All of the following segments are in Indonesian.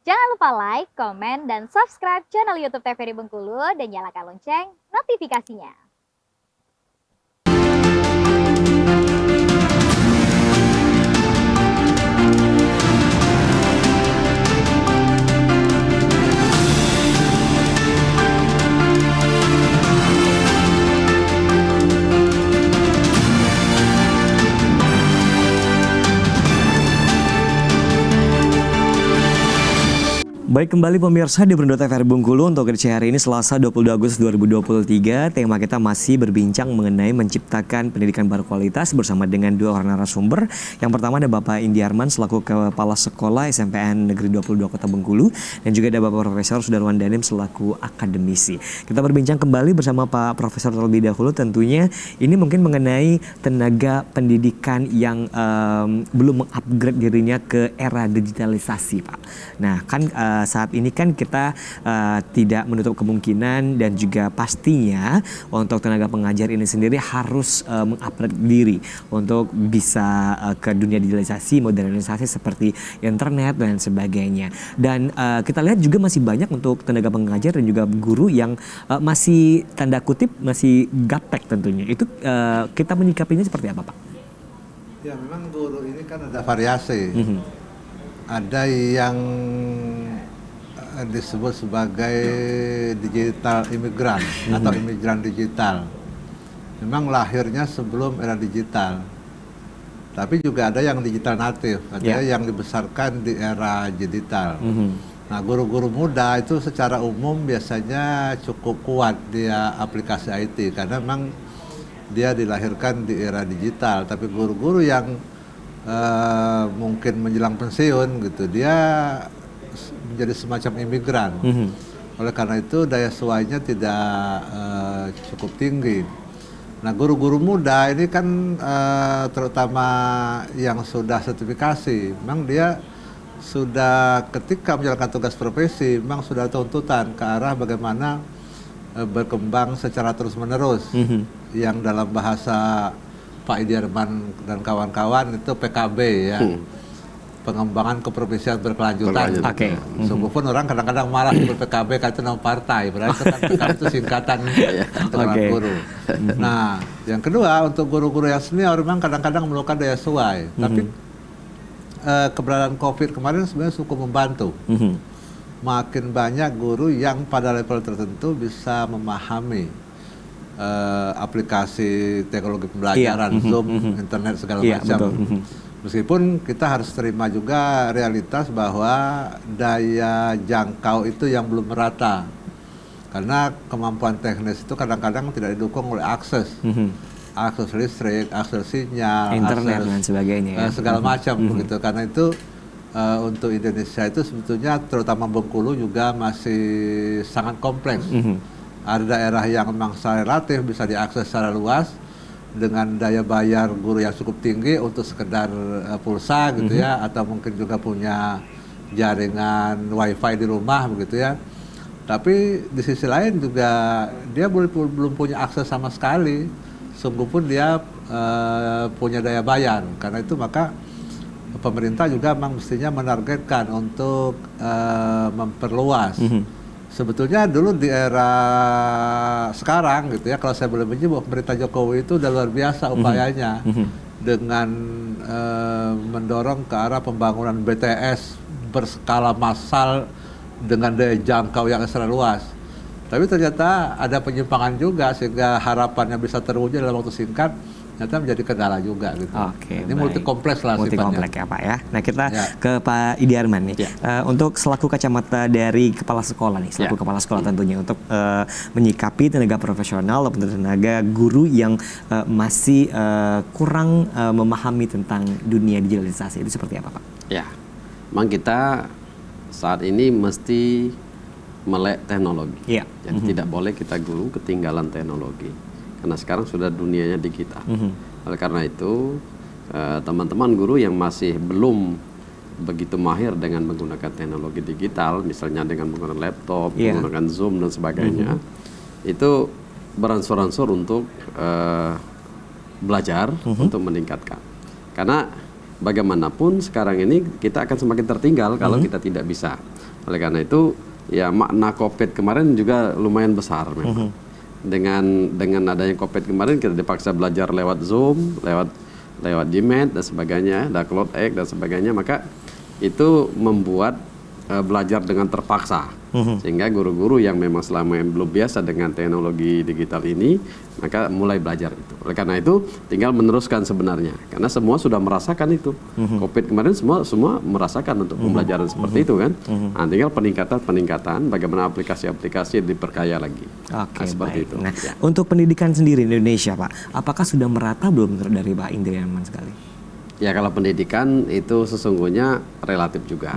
Jangan lupa like, komen, dan subscribe channel YouTube TVRI Bengkulu dan nyalakan lonceng notifikasinya. Baik, kembali pemirsa di Berndo TVRI Bengkulu untuk edisi hari ini Selasa 22 Agustus 2023. Tema kita masih berbincang mengenai menciptakan pendidikan berkualitas bersama dengan dua orang narasumber. Yang pertama ada Bapak Indiarman selaku Kepala Sekolah SMPN Negeri 22 Kota Bengkulu, dan juga ada Bapak Profesor Sudarwan Danim selaku akademisi. Kita berbincang kembali bersama Pak Profesor terlebih dahulu, tentunya ini mungkin mengenai tenaga pendidikan yang belum mengupgrade dirinya ke era digitalisasi, Pak. Nah, kan saat ini kan kita tidak menutup kemungkinan dan juga pastinya untuk tenaga pengajar ini sendiri harus mengupgrade diri untuk bisa ke dunia digitalisasi, modernisasi seperti internet dan sebagainya. Dan kita lihat juga masih banyak untuk tenaga pengajar dan juga guru yang masih tanda kutip masih gaptek tentunya. Itu kita menyikapinya seperti apa, Pak? Ya, memang guru ini kan ada variasi. Ada yang disebut sebagai digital imigran atau imigran digital. Memang lahirnya sebelum era digital. Tapi juga ada yang digital natif, ada yang dibesarkan di era digital. Nah, guru-guru muda itu secara umum biasanya cukup kuat dia aplikasi IT karena memang dia dilahirkan di era digital. Tapi guru-guru yang mungkin menjelang pensiun gitu, dia menjadi semacam imigran. Oleh karena itu daya saingnya tidak cukup tinggi. Nah, guru-guru muda ini kan terutama yang sudah sertifikasi, memang dia sudah ketika menjalankan tugas profesi, memang sudah tuntutan ke arah bagaimana berkembang secara terus-menerus. Yang dalam bahasa Pak Indiarman dan kawan-kawan itu PKB ya. Pengembangan keprofesian berkelanjutan. Sungguh pun orang kadang-kadang marah PKB kan itu nama partai, berarti kan PKB itu singkatan untuk orang guru. Nah, yang kedua untuk guru-guru yang senior memang kadang-kadang memerlukan daya sesuai. Tapi keberadaan COVID kemarin sebenarnya cukup membantu. Makin banyak guru yang pada level tertentu bisa memahami aplikasi teknologi pembelajaran, Zoom, internet segala macam. Meskipun kita harus terima juga realitas bahwa daya jangkau itu yang belum merata. Karena kemampuan teknis itu kadang-kadang tidak didukung oleh akses. Akses listrik, akses sinyal, internet akses, dan sebagainya. Segala macam begitu. Karena itu untuk Indonesia itu sebetulnya terutama Bengkulu juga masih sangat kompleks. Ada daerah yang memang secara relatif bisa diakses secara luas dengan daya bayar guru yang cukup tinggi untuk sekedar pulsa gitu ya, atau mungkin juga punya jaringan wifi di rumah begitu ya. Tapi di sisi lain juga dia belum punya akses sama sekali, sungguh pun dia punya daya bayar. Karena itu maka pemerintah juga memang mestinya menargetkan untuk memperluas. Sebetulnya dulu di era sekarang gitu ya, kalau saya boleh menyebut pemerintah Jokowi itu udah luar biasa upayanya dengan mendorong ke arah pembangunan BTS berskala massal dengan daya jangkau yang ekstra luas. Tapi ternyata ada penyimpangan juga sehingga harapannya bisa terwujud dalam waktu singkat ternyata menjadi kendala juga gitu. Ini multi kompleks lah multi sifatnya. kompleks ya, Pak ya. Nah, kita ke Pak Indiarman nih. Untuk selaku kacamata dari kepala sekolah nih, selaku kepala sekolah tentunya untuk menyikapi tenaga profesional ataupun tenaga guru yang masih kurang memahami tentang dunia digitalisasi itu seperti apa, Pak? Ya, memang kita saat ini mesti melek teknologi. Jadi tidak boleh kita guru ketinggalan teknologi. Karena sekarang sudah dunianya digital. Oleh karena itu, teman-teman guru yang masih belum begitu mahir dengan menggunakan teknologi digital, misalnya dengan menggunakan laptop, menggunakan Zoom dan sebagainya, itu beransur-ansur untuk belajar untuk meningkatkan. Karena bagaimanapun sekarang ini kita akan semakin tertinggal kalau kita tidak bisa. Oleh karena itu ya makna COVID kemarin juga lumayan besar memang. Dengan adanya COVID kemarin kita dipaksa belajar lewat Zoom, lewat Gmeet dan sebagainya, ada CloudX dan sebagainya, maka itu membuat belajar dengan terpaksa. Sehingga guru-guru yang memang selama yang belum biasa dengan teknologi digital ini, maka mulai belajar itu. Oleh karena itu tinggal meneruskan sebenarnya, karena semua sudah merasakan itu. COVID kemarin semua merasakan untuk pembelajaran seperti itu kan. Nah, tinggal peningkatan bagaimana aplikasi-aplikasi diperkaya lagi. Oke, seperti baik. itu. Nah, untuk pendidikan sendiri di Indonesia, Pak, apakah sudah merata belum menurut dari Pak Indriaman sekali? Ya, kalau pendidikan itu sesungguhnya relatif juga.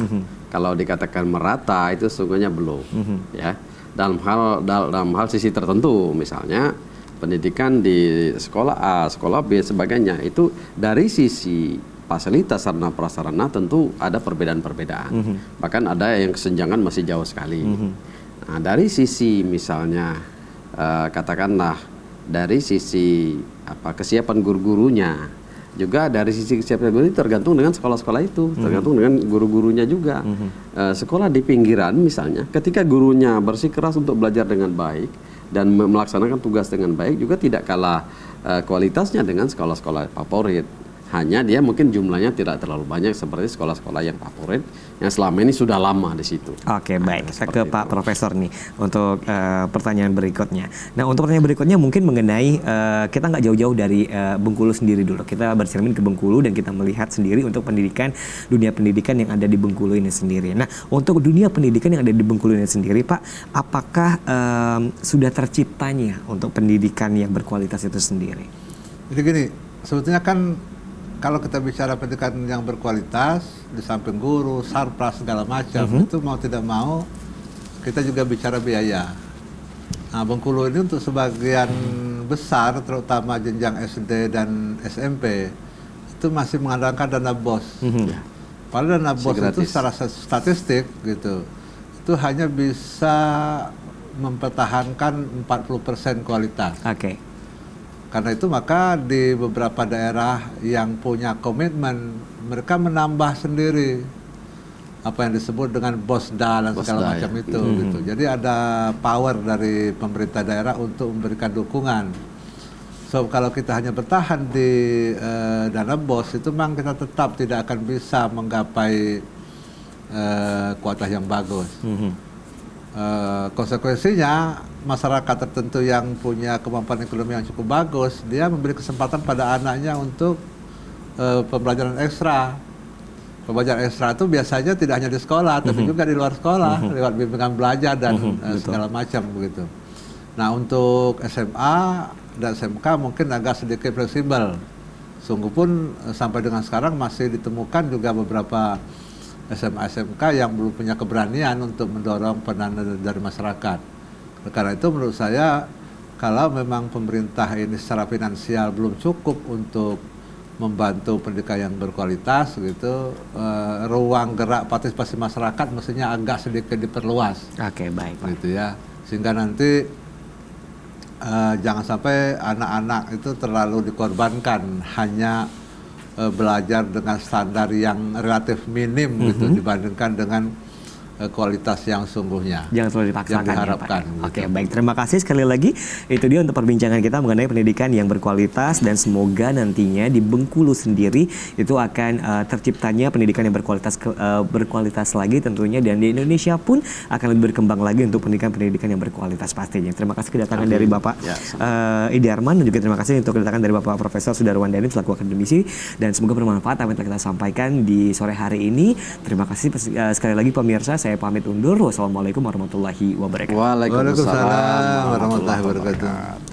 Kalau dikatakan merata itu sesungguhnya belum. Ya, dalam hal sisi tertentu, misalnya pendidikan di sekolah A, sekolah B, sebagainya, itu dari sisi fasilitas sarana prasarana tentu ada perbedaan-perbedaan. Bahkan ada yang kesenjangan masih jauh sekali. Nah, dari sisi misalnya katakanlah dari sisi kesiapan guru-gurunya, juga dari sisi kesiapan guru itu tergantung dengan sekolah-sekolah itu, tergantung dengan guru-gurunya juga. Sekolah di pinggiran misalnya, ketika gurunya bersikeras untuk belajar dengan baik dan melaksanakan tugas dengan baik, juga tidak kalah kualitasnya dengan sekolah-sekolah favorit. Hanya dia mungkin jumlahnya tidak terlalu banyak seperti sekolah-sekolah yang favorit yang selama ini sudah lama di situ. Oke, baik. Saya ke Pak Profesor nih untuk pertanyaan berikutnya. Nah, untuk pertanyaan berikutnya mungkin mengenai kita nggak jauh-jauh dari Bengkulu sendiri dulu. Kita bercermin ke Bengkulu dan kita melihat sendiri untuk dunia pendidikan yang ada di Bengkulu ini sendiri. Nah, untuk dunia pendidikan yang ada di Bengkulu ini sendiri, Pak, apakah sudah terciptanya untuk pendidikan yang berkualitas itu sendiri? Jadi gini, sebetulnya kan kalau kita bicara pendidikan yang berkualitas, di samping guru, sarpras, segala macam, itu mau tidak mau, kita juga bicara biaya. Nah, Bengkulu ini untuk sebagian besar, terutama jenjang SD dan SMP, itu masih mengandalkan dana BOS. Padahal dana BOS itu secara statistik, gitu, itu hanya bisa mempertahankan 40% kualitas. Oke. Karena itu maka di beberapa daerah yang punya komitmen, mereka menambah sendiri apa yang disebut dengan BOSDA dan segala macam itu. Gitu. Jadi ada power dari pemerintah daerah untuk memberikan dukungan. So kalau kita hanya bertahan di dana BOS, itu memang kita tetap tidak akan bisa menggapai kualitas yang bagus. Konsekuensinya masyarakat tertentu yang punya kemampuan ekonomi yang cukup bagus, dia memberi kesempatan pada anaknya untuk pembelajaran ekstra. Pembelajaran ekstra itu biasanya tidak hanya di sekolah, tapi juga di luar sekolah, lewat bimbingan belajar dan segala macam begitu. Nah, untuk SMA dan SMK mungkin agak sedikit fleksibel. Sungguh pun sampai dengan sekarang masih ditemukan juga beberapa SMA SMK yang belum punya keberanian untuk mendorong pendanaan dari masyarakat. Karena itu menurut saya, kalau memang pemerintah ini secara finansial belum cukup untuk membantu pendidikan yang berkualitas gitu, ruang gerak partisipasi masyarakat mestinya agak sedikit diperluas. Oke, baik, Pak. Gitu ya. Sehingga nanti jangan sampai anak-anak itu terlalu dikorbankan hanya belajar dengan standar yang relatif minim gitu dibandingkan dengan kualitas yang sungguhnya. Jangan terlalu dipaksakan, yang diharapkan. Ya, Pak. Oke, baik. Terima kasih sekali lagi. Itu dia untuk perbincangan kita mengenai pendidikan yang berkualitas, dan semoga nantinya di Bengkulu sendiri itu akan terciptanya pendidikan yang berkualitas lagi tentunya, dan di Indonesia pun akan lebih berkembang lagi untuk pendidikan yang berkualitas pastinya. Terima kasih kedatangan dari Bapak Indriaman, dan juga terima kasih untuk kedatangan dari Bapak Profesor Sudarwandani selaku akademisi, dan semoga bermanfaat apa yang telah kita sampaikan di sore hari ini. Terima kasih sekali lagi pemirsa. Saya pamit undur. Wassalamualaikum warahmatullahi wabarakatuh. Waalaikumsalam warahmatullahi wabarakatuh.